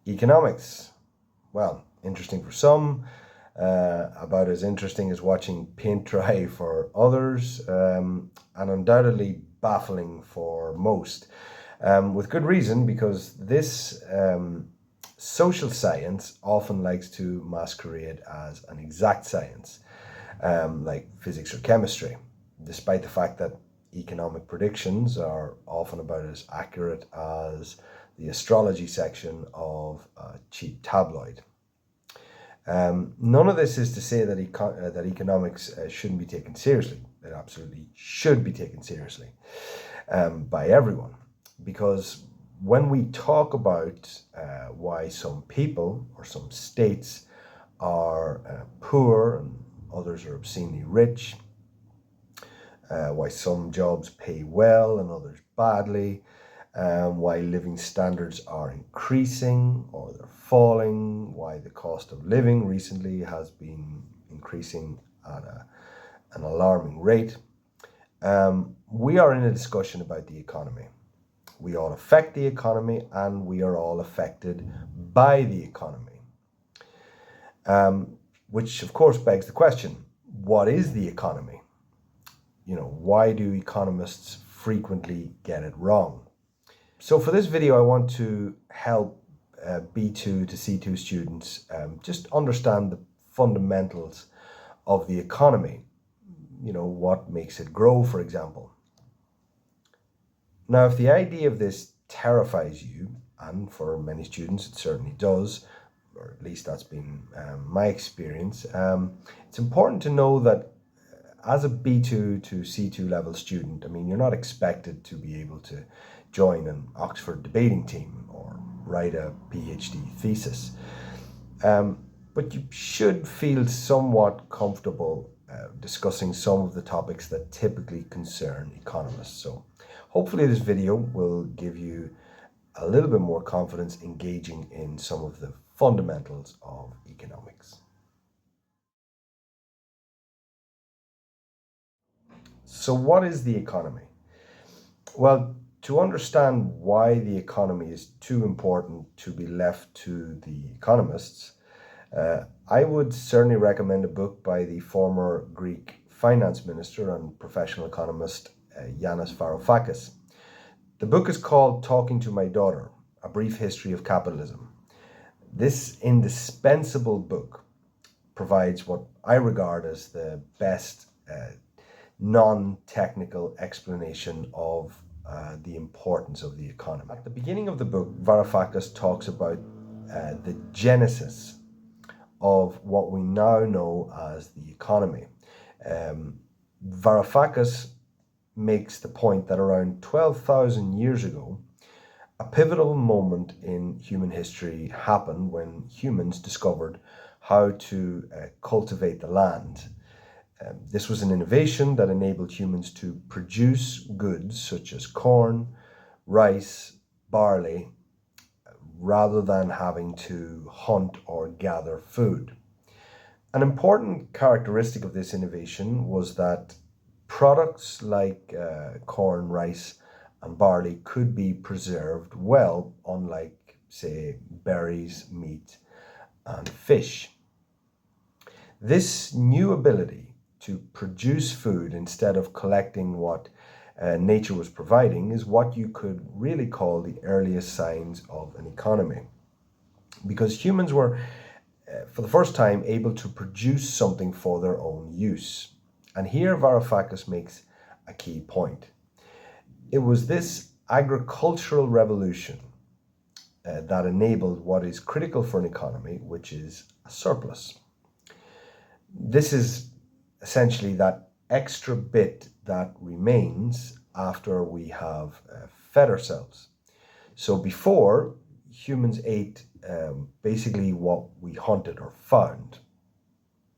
Economics. Well, interesting for some, about as interesting as watching paint dry for others, and undoubtedly baffling for most. With good reason, because this social science often likes to masquerade as an exact science, like physics or chemistry, despite the fact that economic predictions are often about as accurate as the astrology section of a cheap tabloid. None of this is to say that that economics shouldn't be taken seriously. It absolutely should be taken seriously by everyone, because when we talk about why some people or some states are poor and others are obscenely rich, why some jobs pay well and others badly, why living standards are increasing or they're falling, why the cost of living recently has been increasing at an alarming rate. We are in a discussion about the economy. We all affect the economy and we are all affected by the economy. Which of course begs the question, what is the economy? Why do economists frequently get it wrong? So for this video, I want to help B2 to C2 students just understand the fundamentals of the economy. What makes it grow, for example. Now, if the idea of this terrifies you, and for many students it certainly does, or at least that's been my experience, it's important to know that as a B2 to C2 level student, you're not expected to be able to join an Oxford debating team or write a PhD thesis. But you should feel somewhat comfortable discussing some of the topics that typically concern economists. So hopefully this video will give you a little bit more confidence engaging in some of the fundamentals of economics. So what is the economy? Well, to understand why the economy is too important to be left to the economists, I would certainly recommend a book by the former Greek finance minister and professional economist Yanis Varoufakis. The book is called Talking to My Daughter, A Brief History of Capitalism. This indispensable book provides what I regard as the best non-technical explanation of the importance of the economy. At the beginning of the book, Varoufakis talks about the genesis of what we now know as the economy. Varoufakis makes the point that around 12,000 years ago, a pivotal moment in human history happened when humans discovered how to cultivate the land. This was an innovation that enabled humans to produce goods such as corn, rice, barley, rather than having to hunt or gather food. An important characteristic of this innovation was that products like corn, rice, and barley could be preserved well, unlike, say, berries, meat, and fish. This new ability to produce food instead of collecting what nature was providing is what you could really call the earliest signs of an economy. Because humans were, for the first time, able to produce something for their own use. And here Varoufakis makes a key point. It was this agricultural revolution that enabled what is critical for an economy, which is a surplus. This is essentially that extra bit that remains after we have fed ourselves. So before, humans ate basically what we hunted or found.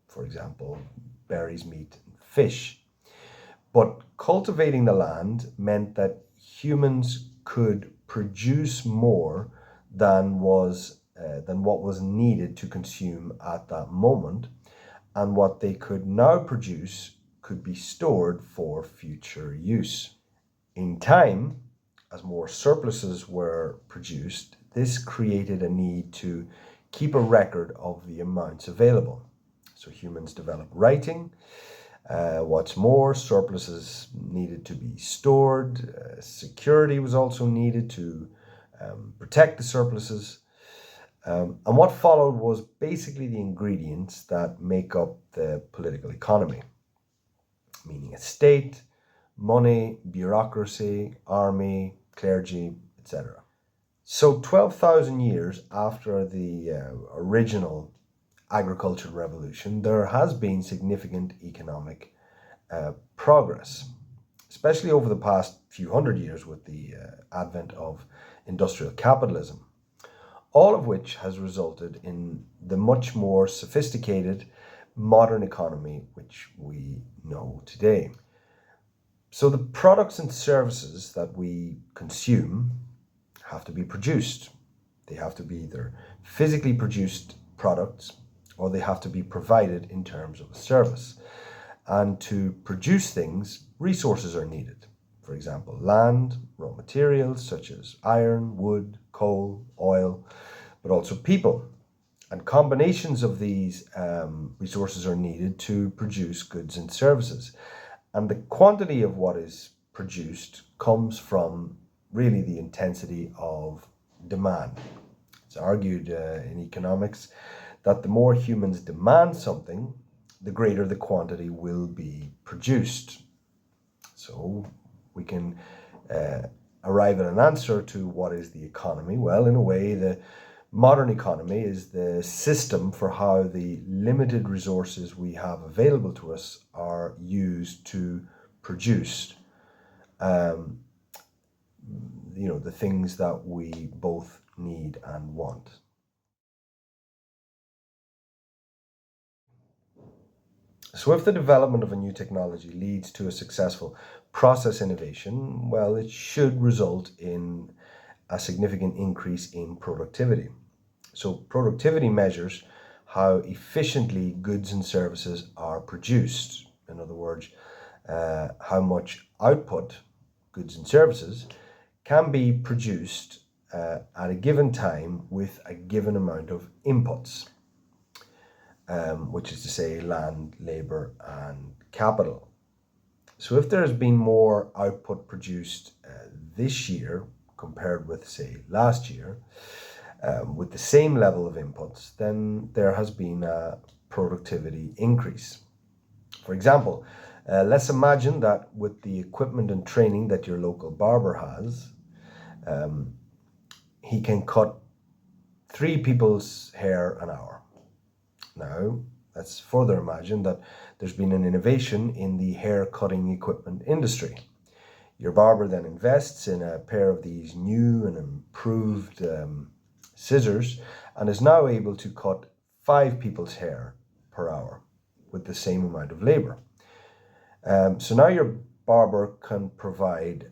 For example, berries, meat, and fish. But cultivating the land meant that humans could produce more than what was needed to consume at that moment, and what they could now produce could be stored for future use. In time, as more surpluses were produced, this created a need to keep a record of the amounts available. So humans developed writing. What's more, surpluses needed to be stored. Security was also needed to protect the surpluses. And what followed was basically the ingredients that make up the political economy, meaning a state, money, bureaucracy, army, clergy, etc. So 12,000 years after the original agricultural revolution, there has been significant economic progress, especially over the past few hundred years with the advent of industrial capitalism, all of which has resulted in the much more sophisticated modern economy which we know today. So the products and services that we consume have to be produced. They have to be either physically produced products or they have to be provided in terms of a service. And to produce things, resources are needed. For example, land, raw materials such as iron, wood, coal, oil, but also people. And combinations of these resources are needed to produce goods and services. And the quantity of what is produced comes from really the intensity of demand. It's argued in economics that the more humans demand something, the greater the quantity will be produced. So we can arrive at an answer to what is the economy. Well, in a way, the modern economy is the system for how the limited resources we have available to us are used to produce the things that we both need and want. So if the development of a new technology leads to a successful process innovation, well, it should result in a significant increase in productivity. So productivity measures how efficiently goods and services are produced. In other words, how much output, goods and services, can be produced at a given time with a given amount of inputs, which is to say land, labor, and capital. So if there has been more output produced this year compared with, say, last year, with the same level of inputs, then there has been a productivity increase. For example, let's imagine that with the equipment and training that your local barber has, he can cut 3 people's hair an hour. Now, let's further imagine that there's been an innovation in the hair cutting equipment industry. Your barber then invests in a pair of these new and improved scissors and is now able to cut 5 people's hair per hour with the same amount of labor. So now your barber can provide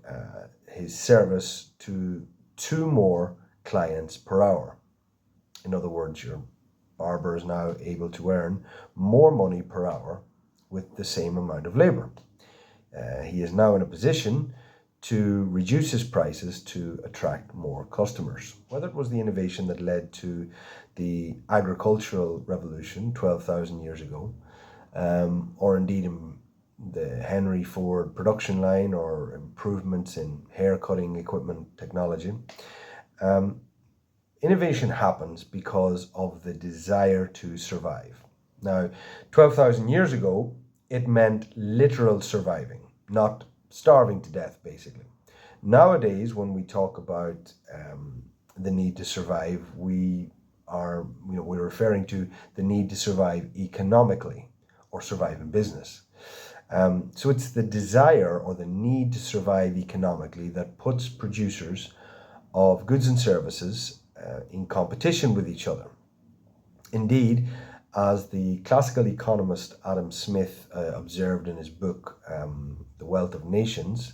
his service to 2 more clients per hour. In other words, your barber is now able to earn more money per hour with the same amount of labor. He is now in a position to reduce his prices to attract more customers. Whether it was the innovation that led to the agricultural revolution 12,000 years ago, or indeed in the Henry Ford production line or improvements in hair cutting equipment technology, innovation happens because of the desire to survive. Now, 12,000 years ago, it meant literal surviving, not starving to death, basically. Nowadays, when we talk about the need to survive, we're referring to the need to survive economically or survive in business. So it's the desire or the need to survive economically that puts producers of goods and services in competition with each other. Indeed, as the classical economist Adam Smith observed in his book, The Wealth of Nations,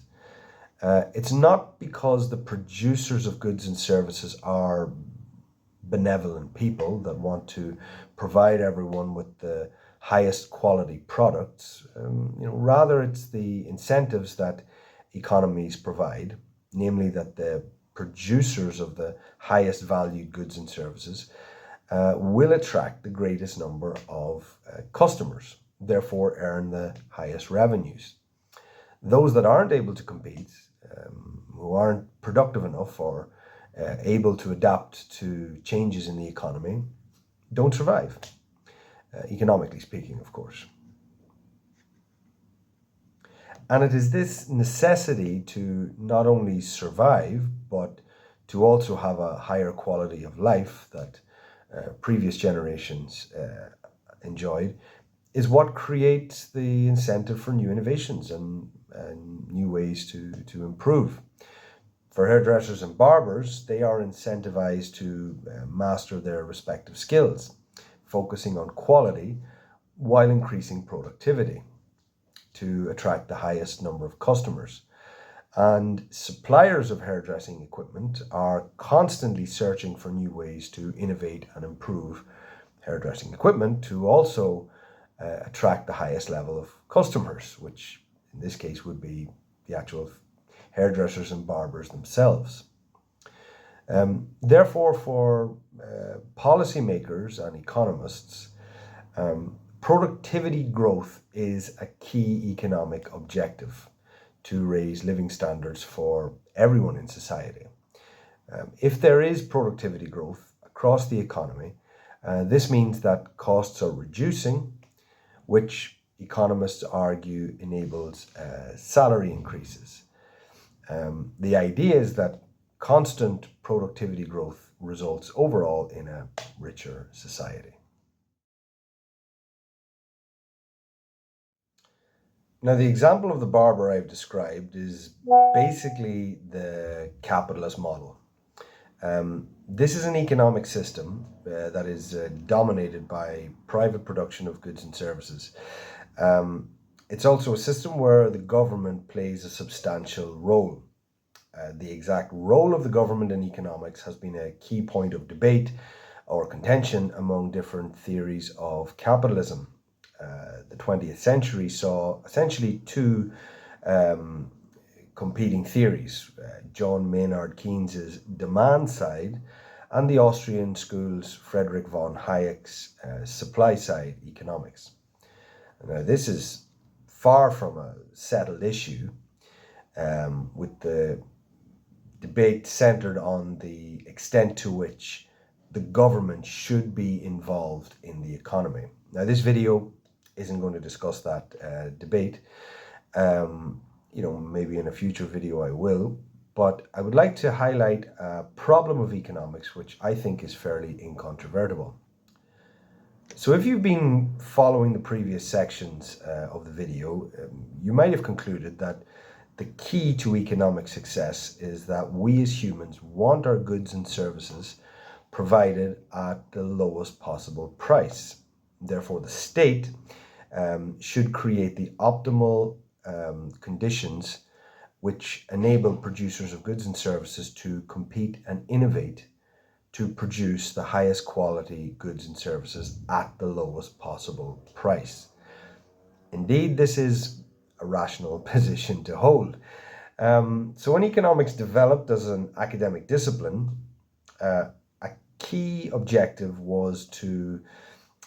it's not because the producers of goods and services are benevolent people that want to provide everyone with the highest quality products. Rather it's the incentives that economies provide, namely that the producers of the highest valued goods and services will attract the greatest number of customers, therefore earn the highest revenues. Those that aren't able to compete, who aren't productive enough or able to adapt to changes in the economy, don't survive, economically speaking, of course. And it is this necessity to not only survive, but to also have a higher quality of life that previous generations enjoyed, is what creates the incentive for new innovations and new ways to improve. For hairdressers and barbers, they are incentivized to master their respective skills, focusing on quality while increasing productivity to attract the highest number of customers. And suppliers of hairdressing equipment are constantly searching for new ways to innovate and improve hairdressing equipment to also attract the highest level of customers, which in this case would be the actual hairdressers and barbers themselves. Therefore, for policymakers and economists, productivity growth is a key economic objective to raise living standards for everyone in society. If there is productivity growth across the economy, this means that costs are reducing, which economists argue enables salary increases. The idea is that constant productivity growth results overall in a richer society. Now, the example of the barber I've described is basically the capitalist model. This is an economic system that is dominated by private production of goods and services. It's also a system where the government plays a substantial role. The exact role of the government in economics has been a key point of debate or contention among different theories of capitalism. The 20th century saw essentially two competing theories, John Maynard Keynes's demand side and the Austrian school's Friedrich von Hayek's supply side economics. Now, this is far from a settled issue, with the debate centered on the extent to which the government should be involved in the economy. Now, this video isn't going to discuss that debate. Maybe in a future video I will, but I would like to highlight a problem of economics which I think is fairly incontrovertible. So if you've been following the previous sections of the video, you might have concluded that the key to economic success is that we as humans want our goods and services provided at the lowest possible price. Therefore, the state should create the optimal conditions which enable producers of goods and services to compete and innovate to produce the highest quality goods and services at the lowest possible price. Indeed, this is a rational position to hold. So when economics developed as an academic discipline, a key objective was to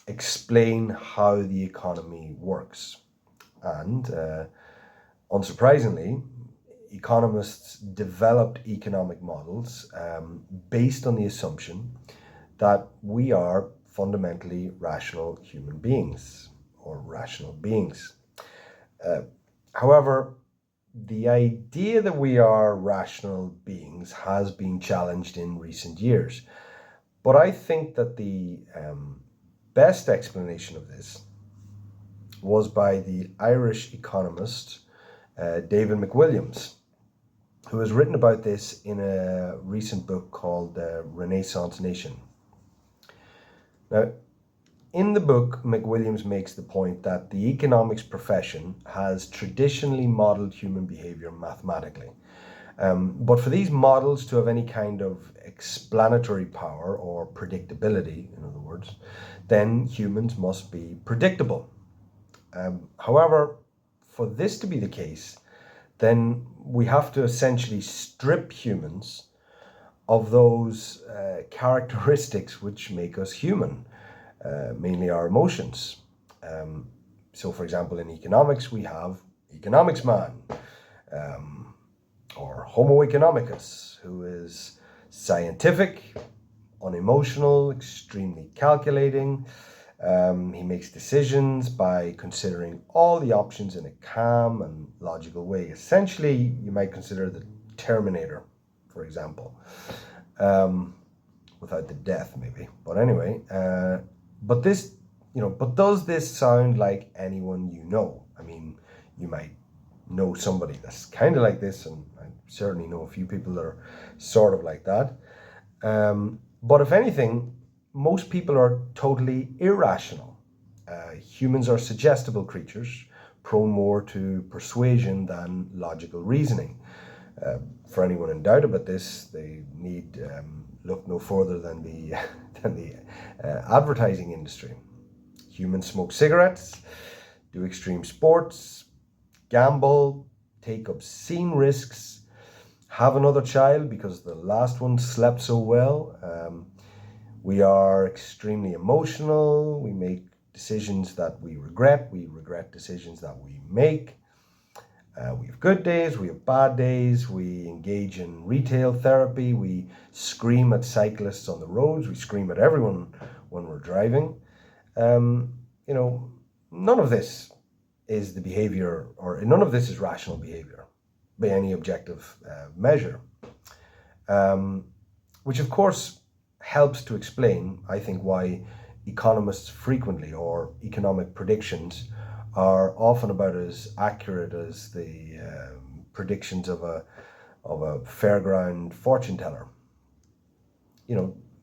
explain how the economy works. And unsurprisingly, economists developed economic models based on the assumption that we are fundamentally rational human beings or rational beings. However, the idea that we are rational beings has been challenged in recent years. But I think that the best explanation of this was by the Irish economist David McWilliams, who has written about this in a recent book called Renaissance Nation. Now, in the book, McWilliams makes the point that the economics profession has traditionally modeled human behavior mathematically. But for these models to have any kind of explanatory power or predictability, in other words, then humans must be predictable. However, for this to be the case, then we have to essentially strip humans of those characteristics which make us human, mainly our emotions. So, for example, in economics, we have economics man, or Homo economicus, who is scientific, unemotional, extremely calculating. He makes decisions by considering all the options in a calm and logical way. Essentially, you might consider the Terminator, for example, without the death, maybe. But anyway, but this, but does this sound like anyone you know? I mean, you might know somebody that's kind of like this, and I certainly know a few people that are sort of like that. But if anything, most people are totally irrational. Humans are suggestible creatures, prone more to persuasion than logical reasoning. For anyone in doubt about this, they need look no further than the advertising industry. Humans smoke cigarettes, do extreme sports, gamble, take obscene risks, have another child because the last one slept so well. We are extremely emotional. We make decisions that we regret. We regret decisions that we make. We have good days, we have bad days, we engage in retail therapy, we scream at cyclists on the roads, we scream at everyone when we're driving. None of this is the behavior, or none of this is rational behavior by any objective measure, which of course helps to explain, I think, why economists frequently, or economic predictions, are often about as accurate as the predictions of a fairground fortune teller.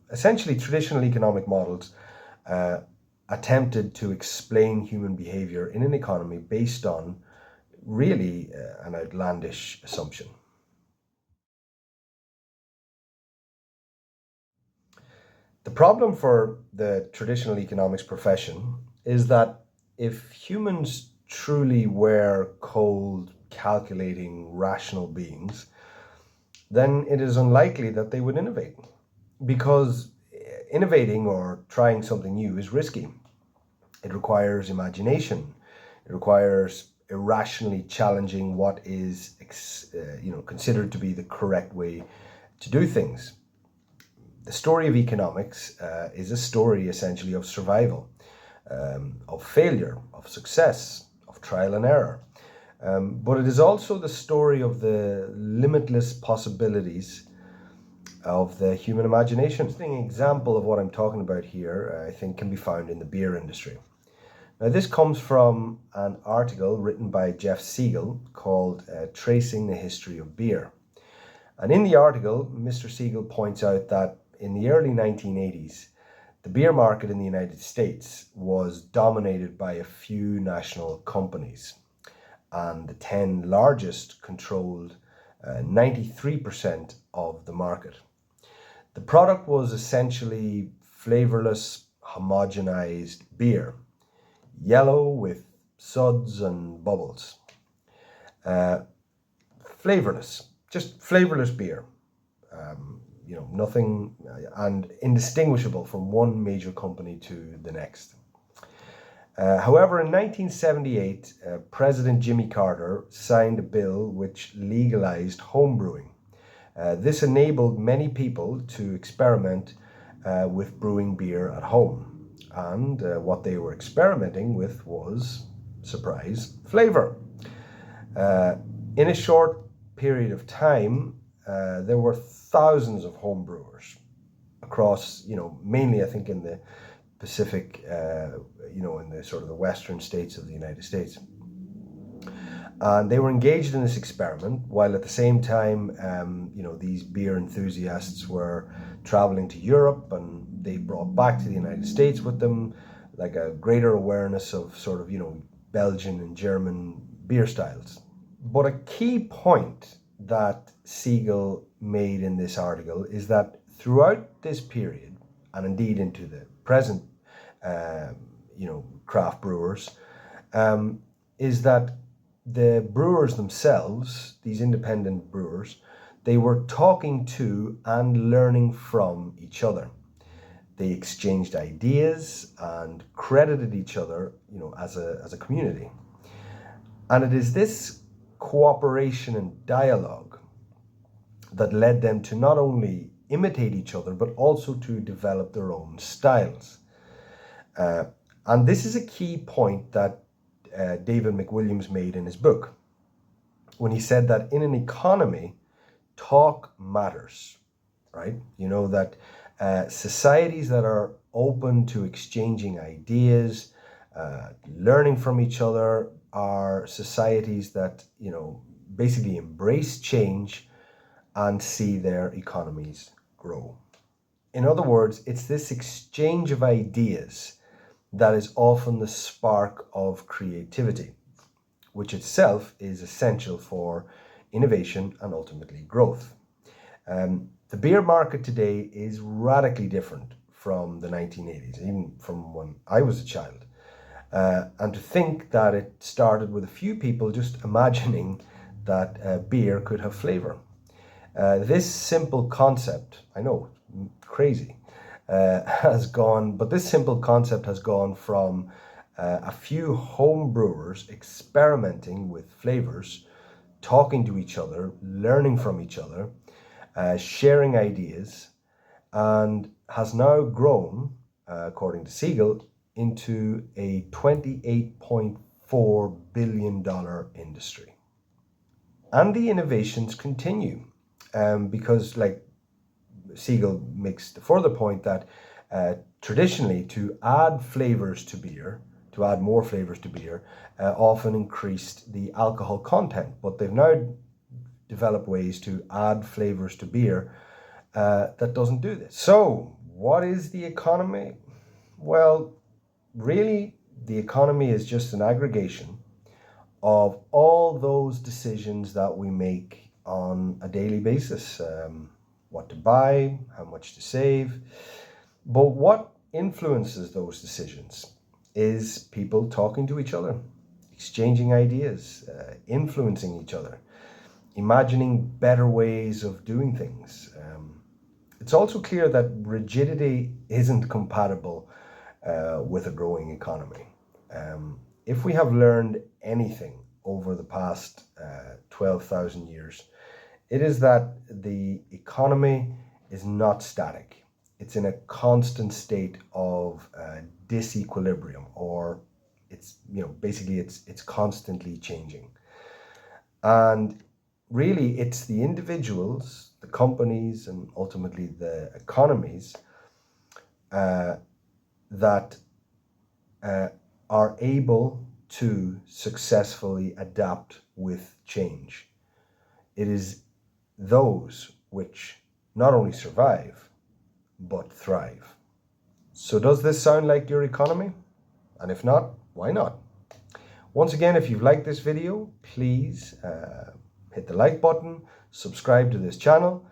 Essentially, traditional economic models attempted to explain human behavior in an economy based on really an outlandish assumption. The problem for the traditional economics profession is that if humans truly were cold, calculating, rational beings, then it is unlikely that they would innovate, because innovating or trying something new is risky. It requires imagination. It requires irrationally challenging what is considered to be the correct way to do things. The story of economics is a story essentially of survival, of failure, of success, of trial and error. But it is also the story of the limitless possibilities of the human imagination. An interesting example of what I'm talking about here, I think, can be found in the beer industry. Now, this comes from an article written by Jeff Siegel called Tracing the History of Beer. And in the article, Mr. Siegel points out that in the early 1980s, the beer market in the United States was dominated by a few national companies, and the 10 largest controlled 93% of the market. The product was essentially flavorless, homogenized beer, yellow with suds and bubbles. Flavorless, just flavorless beer. Nothing, and indistinguishable from one major company to the next. However, in 1978, President Jimmy Carter signed a bill which legalized homebrewing. This enabled many people to experiment with brewing beer at home. And what they were experimenting with was, surprise, flavor. In a short period of time, there were thousands of home brewers across, mainly I think in the Pacific, in the sort of the western states of the United States. And they were engaged in this experiment while at the same time, these beer enthusiasts were traveling to Europe, and they brought back to the United States with them like a greater awareness of sort of, Belgian and German beer styles. But a key point that Siegel made in this article is that throughout this period, and indeed into the present, craft brewers, is that the brewers themselves, these independent brewers, They were talking to and learning from each other. They exchanged ideas and credited each other, as a community. And it is this cooperation and dialogue that led them to not only imitate each other, but also to develop their own styles. And this is a key point that David McWilliams made in his book, when he said that in an economy, talk matters, right? That societies that are open to exchanging ideas, learning from each other, are societies that, basically embrace change and see their economies grow. In other words, it's this exchange of ideas that is often the spark of creativity, which itself is essential for innovation and ultimately growth. The beer market today is radically different from the 1980s, even from when I was a child. And to think that it started with a few people just imagining that beer could have flavor. This simple concept, I know, crazy, but this simple concept has gone from a few home brewers experimenting with flavors, talking to each other, learning from each other, sharing ideas, and has now grown, according to Siegel, into a $28.4 billion industry. And the innovations continue, because, like, Siegel makes the further point that traditionally, to add more flavors to beer, often increased the alcohol content. But they've now developed ways to add flavors to beer that doesn't do this. So, what is the economy? Well, really, the economy is just an aggregation of all those decisions that we make on a daily basis. What to buy, how much to save. But what influences those decisions is people talking to each other, exchanging ideas, influencing each other, imagining better ways of doing things. It's also clear that rigidity isn't compatible with a growing economy. If we have learned anything over the past 12,000 years, it is that the economy is not static. It's in a constant state of disequilibrium, or it's constantly changing. And really, it's the individuals, the companies, and ultimately the economies that are able to successfully adapt with change. It is those which not only survive, but thrive. So does this sound like your economy? And if not, why not? Once again, if you've liked this video, please hit the like button, subscribe to this channel,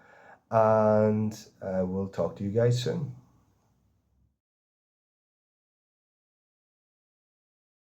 and we'll talk to you guys soon.